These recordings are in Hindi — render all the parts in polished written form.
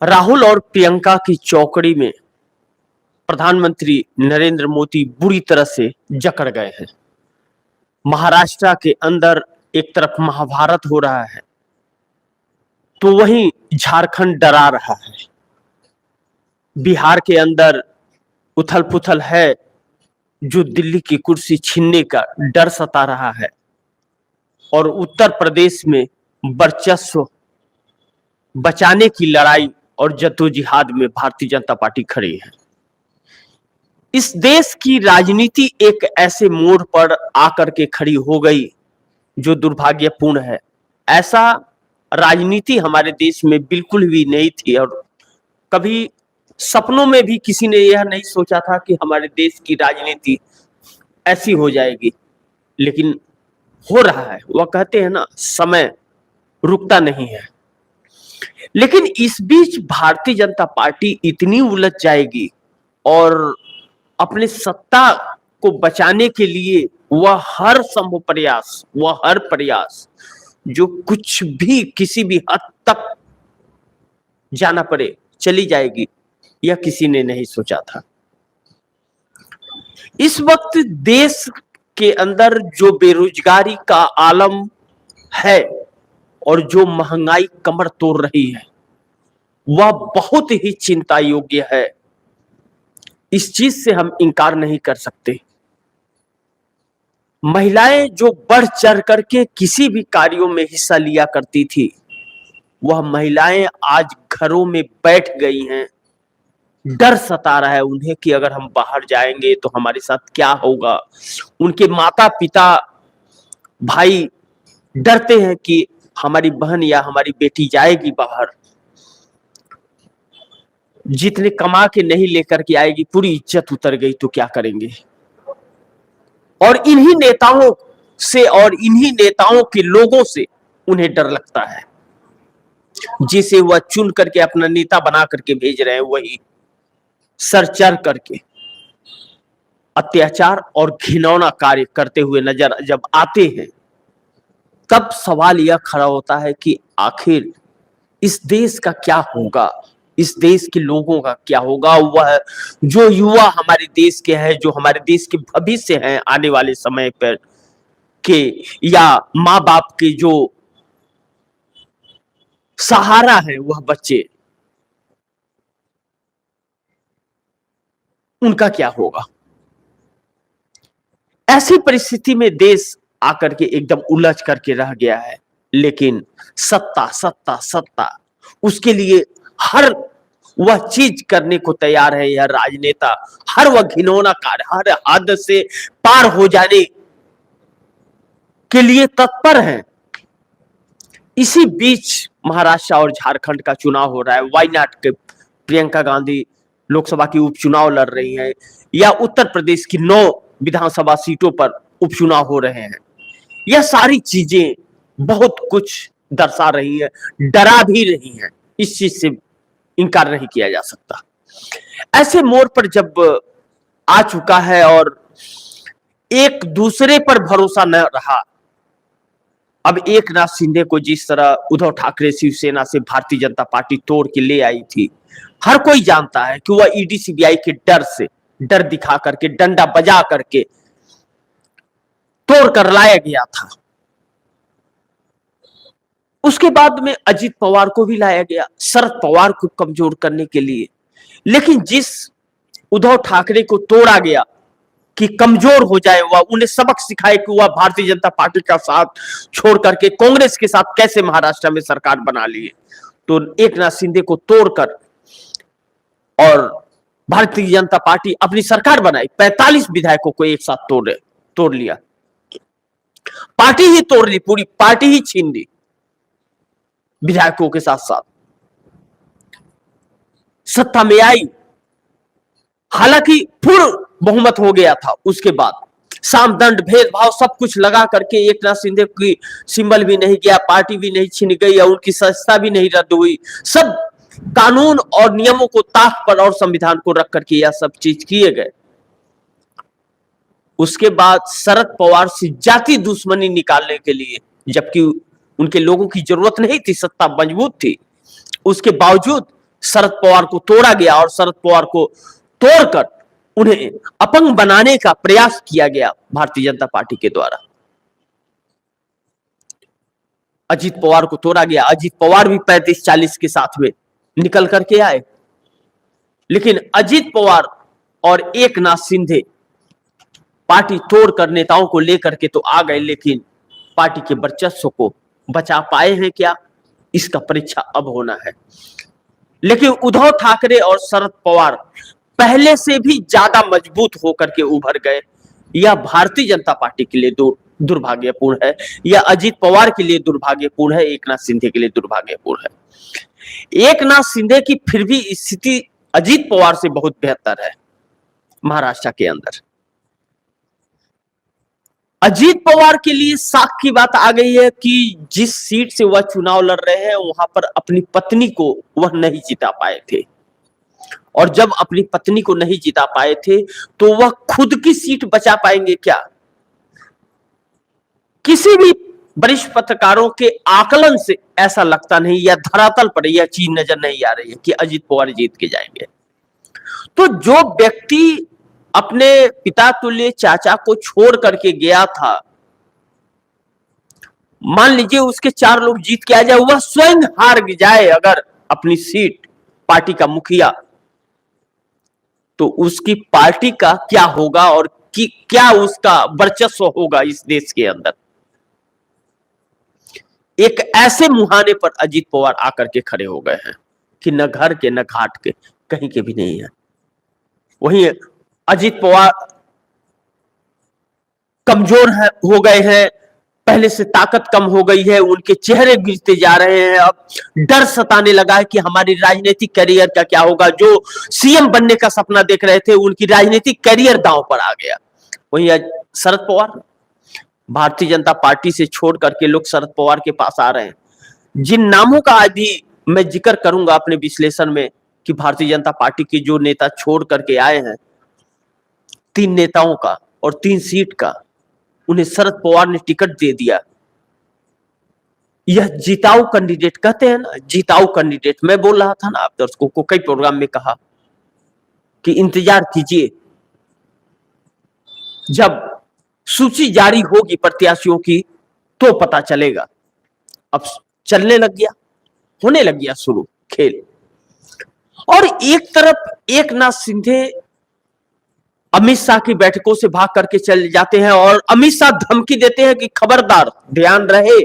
राहुल और प्रियंका की चौकड़ी में प्रधानमंत्री नरेंद्र मोदी बुरी तरह से जकड़ गए हैं। महाराष्ट्र के अंदर एक तरफ महाभारत हो रहा है, तो वहीं झारखंड डरा रहा है। बिहार के अंदर उथल पुथल है, जो दिल्ली की कुर्सी छीनने का डर सता रहा है, और उत्तर प्रदेश में वर्चस्व बचाने की लड़ाई और जद्दोजहद में भारतीय जनता पार्टी खड़ी है। इस देश की राजनीति एक ऐसे मोड़ पर आकर के खड़ी हो गई जो दुर्भाग्यपूर्ण है। ऐसा राजनीति हमारे देश में बिल्कुल भी नहीं थी, और कभी सपनों में भी किसी ने यह नहीं सोचा था कि हमारे देश की राजनीति ऐसी हो जाएगी, लेकिन हो रहा है। वह कहते हैं ना, समय रुकता नहीं है। लेकिन इस बीच भारतीय जनता पार्टी इतनी उलझ जाएगी और अपने सत्ता को बचाने के लिए वह हर संभव प्रयास, वह हर प्रयास जो कुछ भी किसी भी हद तक जाना पड़े चली जाएगी, यह किसी ने नहीं सोचा था। इस वक्त देश के अंदर जो बेरोजगारी का आलम है और जो महंगाई कमर तोड़ रही है, वह बहुत ही चिंता योग्य है। इस चीज से हम इनकार नहीं कर सकते। महिलाएं जो बढ़ चढ़ करके किसी भी कार्यों में हिस्सा लिया करती थी, वह महिलाएं आज घरों में बैठ गई हैं। डर सता रहा है उन्हें कि अगर हम बाहर जाएंगे तो हमारे साथ क्या होगा। उनके माता पिता भाई डरते हैं कि हमारी बहन या हमारी बेटी जाएगी बाहर, जितने कमा के नहीं लेकर के आएगी, पूरी इज्जत उतर गई तो क्या करेंगे। और इन्हीं नेताओं से और इन्हीं नेताओं के लोगों से उन्हें डर लगता है। जिसे वह चुन करके अपना नेता बना करके भेज रहे हैं, वही सर चढ़ करके अत्याचार और घिनौना कार्य करते हुए नजर जब आते हैं, तब सवाल यह खड़ा होता है कि आखिर इस देश का क्या होगा, इस देश के लोगों का क्या होगा। वह जो युवा हमारे देश के हैं, जो हमारे देश के भविष्य हैं आने वाले समय पर के, या माँ बाप के जो सहारा है वह बच्चे, उनका क्या होगा। ऐसी परिस्थिति में देश आकर के एकदम उलझ करके रह गया है। लेकिन सत्ता सत्ता सत्ता, उसके लिए हर वह चीज करने को तैयार है यह राजनेता। हर वह घिनौना कार्य, हर हद से पार हो जाने के लिए तत्पर है। इसी बीच महाराष्ट्र और झारखंड का चुनाव हो रहा है। वायनाड के प्रियंका गांधी लोकसभा की उपचुनाव लड़ रही हैं, या उत्तर प्रदेश की 9 विधानसभा सीटों पर उपचुनाव हो रहे हैं। यह सारी चीजें बहुत कुछ दर्शा रही है, डरा भी रही हैं। इस चीज से इनकार नहीं किया जा सकता। ऐसे मोड़ पर जब आ चुका है और एक दूसरे पर भरोसा न रहा, अब एकनाथ शिंदे को जिस तरह उद्धव ठाकरे शिवसेना से भारतीय जनता पार्टी तोड़ के ले आई थी, हर कोई जानता है कि वह ईडी सीबीआई के डर से, डर दिखा करके, डंडा बजा करके तोड़ कर लाया गया था। उसके बाद में अजित पवार को भी लाया गया शरद पवार को कमजोर करने के लिए। लेकिन जिस उद्धव ठाकरे को तोड़ा गया कि कमजोर हो जाए, वह उन्हें सबक सिखाए कि वह भारतीय जनता पार्टी का साथ छोड़ करके कांग्रेस के साथ कैसे महाराष्ट्र में सरकार बना लिए, तो एकनाथ शिंदे को तोड़कर और भारतीय जनता पार्टी अपनी सरकार बनाई। 45 विधायकों को एक साथ तोड़ लिया, पार्टी ही तोड़ ली, पूरी पार्टी ही छीन ली विधायकों के साथ साथ। सत्ता में आई, हालांकि पूर्ण बहुमत हो गया था। उसके बाद साम दंड भेदभाव सब कुछ लगा करके एकनाथ शिंदे की सिंबल भी नहीं गया, पार्टी भी नहीं छीन गई, या उनकी सदस्यता भी नहीं रद्द हुई। सब कानून और नियमों को ताक पर और संविधान को रख करके यह सब चीज किए गए। उसके बाद शरद पवार से जाति दुश्मनी निकालने के लिए, जबकि उनके लोगों की जरूरत नहीं थी, सत्ता मजबूत थी, उसके बावजूद शरद पवार को तोड़ा गया और शरद पवार को तोड़कर उन्हें अपंग बनाने का प्रयास किया गया भारतीय जनता पार्टी के द्वारा। अजीत पवार को तोड़ा गया। अजीत पवार भी 35-40 के साथ में निकल करके आए, लेकिन अजीत पवार और एकनाथ शिंदे पार्टी तोड़कर नेताओं को लेकर के तो आ गए, लेकिन पार्टी के वर्चस्व को बचा पाए हैं क्या, इसका परीक्षा अब होना है। लेकिन उद्धव ठाकरे और शरद पवार पहले से भी ज्यादा मजबूत होकर के उभर गए। यह भारतीय जनता पार्टी के लिए दुर्भाग्यपूर्ण है, यह अजीत पवार के लिए दुर्भाग्यपूर्ण है, एकनाथ शिंदे के लिए दुर्भाग्यपूर्ण है। एकनाथ शिंदे की फिर भी स्थिति अजीत पवार से बहुत बेहतर है महाराष्ट्र के अंदर। अजीत पवार के लिए साख की बात आ गई है कि जिस सीट से वह चुनाव लड़ रहे हैं वहां पर अपनी पत्नी को वह नहीं जिता पाए थे, और जब अपनी पत्नी को नहीं जिता पाए थे तो वह खुद की सीट बचा पाएंगे क्या? किसी भी वरिष्ठ पत्रकारों के आकलन से ऐसा लगता नहीं, या धरातल पर यह चीज नजर नहीं आ रही है कि अजीत पवार जीत के जाएंगे। तो जो व्यक्ति अपने पिता तुल्य चाचा को छोड़ करके गया था, मान लीजिए उसके 4 लोग जीत के आ जाए, वह स्वयं हार जाए अगर अपनी सीट पार्टी का मुखिया, तो उसकी पार्टी का क्या होगा और क्या उसका वर्चस्व होगा इस देश के अंदर। एक ऐसे मुहाने पर अजीत पवार आकर के खड़े हो गए हैं कि न घर के न घाट के, कहीं के भी नहीं है। वहीं अजीत पवार कमजोर हो गए हैं, पहले से ताकत कम हो गई है, उनके चेहरे गिरते जा रहे हैं। अब डर सताने लगा है कि हमारी राजनीतिक करियर का क्या होगा। जो सीएम बनने का सपना देख रहे थे, उनकी राजनीतिक करियर दांव पर आ गया। वहीं शरद पवार भारतीय जनता पार्टी से छोड़ करके लोग शरद पवार के पास आ रहे हैं। जिन नामों का आज भी मैं जिक्र करूंगा अपने विश्लेषण में कि भारतीय जनता पार्टी के जो नेता छोड़ करके आए हैं, 3 नेताओं का और 3 सीट का उन्हें शरद पवार ने टिकट दे दिया। यह जिताऊ कैंडिडेट कहते हैं ना, जिताऊ कैंडिडेट। मैं बोल रहा था ना आप दर्शकों को, कई प्रोग्राम में कहा कि इंतजार कीजिए, जब सूची जारी होगी प्रत्याशियों की तो पता चलेगा। अब चलने लग गया, होने लग गया शुरू खेल। और एक तरफ एकनाथ शिंदे अमित शाह की बैठकों से भाग करके चले जाते हैं और अमित शाह धमकी देते हैं कि खबरदार, ध्यान रहे,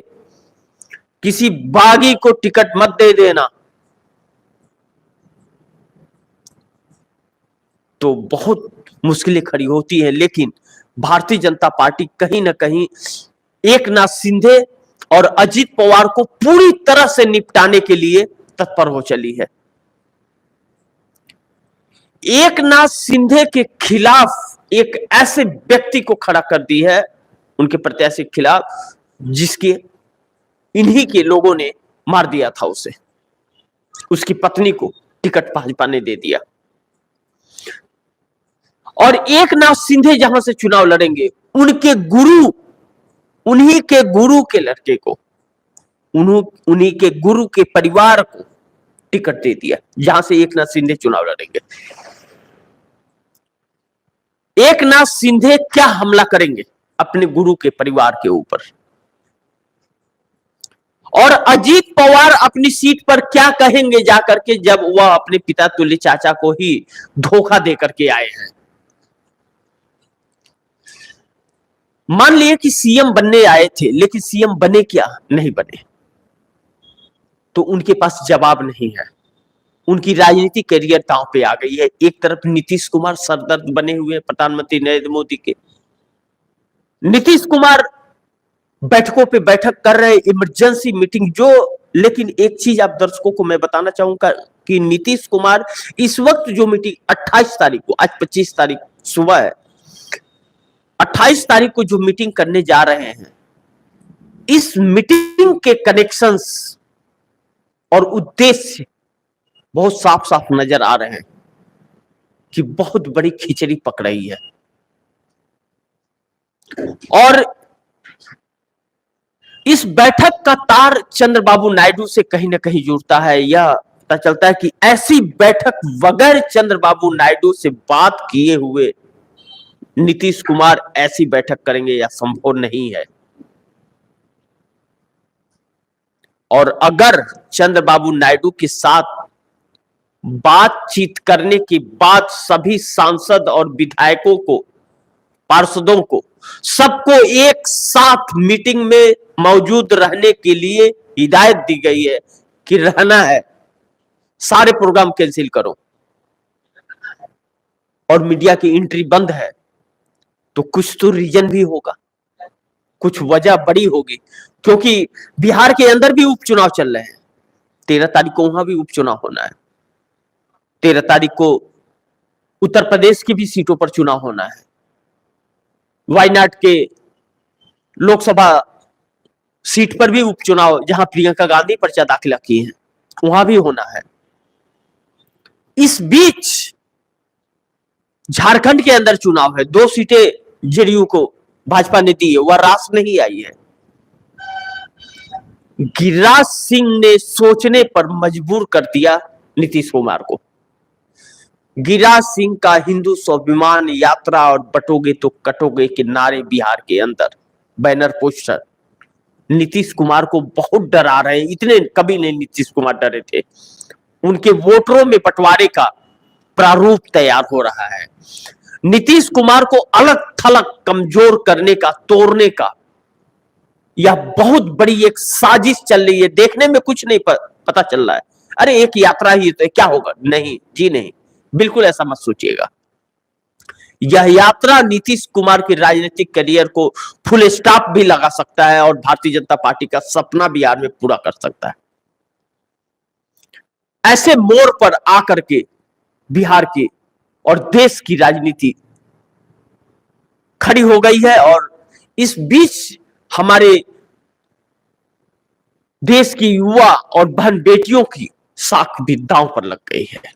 किसी बागी को टिकट मत दे देना। तो बहुत मुश्किलें खड़ी होती हैं, लेकिन भारतीय जनता पार्टी कहीं ना कहीं एकनाथ शिंदे और अजीत पवार को पूरी तरह से निपटाने के लिए तत्पर हो चली है। एकनाथ शिंदे के खिलाफ एक ऐसे व्यक्ति को खड़ा कर दी है, उनके प्रत्याशी के खिलाफ, जिसके इन्हीं के लोगों ने मार दिया था उसे, उसकी पत्नी को टिकट भाजपा ने दे दिया। और एकनाथ शिंदे जहां से चुनाव लड़ेंगे, उनके गुरु, उन्हीं के गुरु के लड़के को, उन्हीं के गुरु के परिवार को टिकट दे दिया, जहां से एकनाथ शिंदे चुनाव लड़ेंगे। एकनाथ शिंदे क्या हमला करेंगे अपने गुरु के परिवार के ऊपर, और अजीत पवार अपनी सीट पर क्या कहेंगे जाकर के, जब वह अपने पिता तुल्य चाचा को ही धोखा देकर के आए हैं। मान लिए कि सीएम बनने आए थे, लेकिन सीएम बने क्या, नहीं बने, तो उनके पास जवाब नहीं है। उनकी राजनीतिक करियर दांव पे आ गई है। एक तरफ नीतीश कुमार सरदर्द बने हुए प्रधानमंत्री नरेंद्र मोदी के। नीतीश कुमार बैठकों पे बैठक कर रहे, इमरजेंसी मीटिंग जो, लेकिन एक चीज आप दर्शकों को मैं बताना चाहूंगा कि नीतीश कुमार इस वक्त जो मीटिंग 28 तारीख को, आज 25 तारीख सुबह है, 28 तारीख को जो मीटिंग करने जा रहे हैं, इस मीटिंग के कनेक्शंस और उद्देश्य बहुत साफ साफ नजर आ रहे हैं कि बहुत बड़ी खिचड़ी पक रही है। और इस बैठक का तार चंद्रबाबू नायडू से कहीं ना कहीं जुड़ता है। यह पता चलता है कि ऐसी बैठक बगैर चंद्रबाबू नायडू से बात किए हुए नीतीश कुमार ऐसी बैठक करेंगे या संभव नहीं है। और अगर चंद्रबाबू नायडू के साथ बातचीत करने के बाद सभी सांसद और विधायकों को, पार्षदों को, सबको एक साथ मीटिंग में मौजूद रहने के लिए हिदायत दी गई है कि रहना है, सारे प्रोग्राम कैंसिल करो, और मीडिया की एंट्री बंद है, तो कुछ तो रीजन भी होगा, कुछ वजह बड़ी होगी, क्योंकि बिहार के अंदर भी उपचुनाव चल रहे हैं। 13 तारीख को वहां भी उपचुनाव होना है, 13 तारीख को उत्तर प्रदेश की भी सीटों पर चुनाव होना है, वायनाड के लोकसभा सीट पर भी उपचुनाव, जहां प्रियंका गांधी पर्चा दाखिला की है, वहां भी होना है। इस बीच झारखंड के अंदर चुनाव है, 2 सीटें जेडीयू को भाजपा ने दी है, वह रास नहीं आई है। गिरिराज सिंह ने सोचने पर मजबूर कर दिया नीतीश कुमार को। गिरिराज सिंह का हिंदू स्वाभिमान यात्रा और बटोगे तो कटोगे के नारे बिहार के अंदर, बैनर पोस्टर नीतीश कुमार को बहुत डरा रहे हैं। इतने कभी नहीं नीतीश कुमार डरे थे। उनके वोटरों में बंटवारे का प्रारूप तैयार हो रहा है। नीतीश कुमार को अलग थलग कमजोर करने का, तोड़ने का यह बहुत बड़ी एक साजिश चल रही है। देखने में कुछ नहीं पता चल रहा है, अरे एक यात्रा ही तो क्या होगा, नहीं जी नहीं, बिल्कुल ऐसा मत सोचिएगा। यह यात्रा नीतीश कुमार के राजनीतिक करियर को फुल स्टॉप भी लगा सकता है और भारतीय जनता पार्टी का सपना बिहार में पूरा कर सकता है। ऐसे मोड़ पर आकर के बिहार की और देश की राजनीति खड़ी हो गई है, और इस बीच हमारे देश की युवा और बहन बेटियों की साख भी दांव पर लग गई है।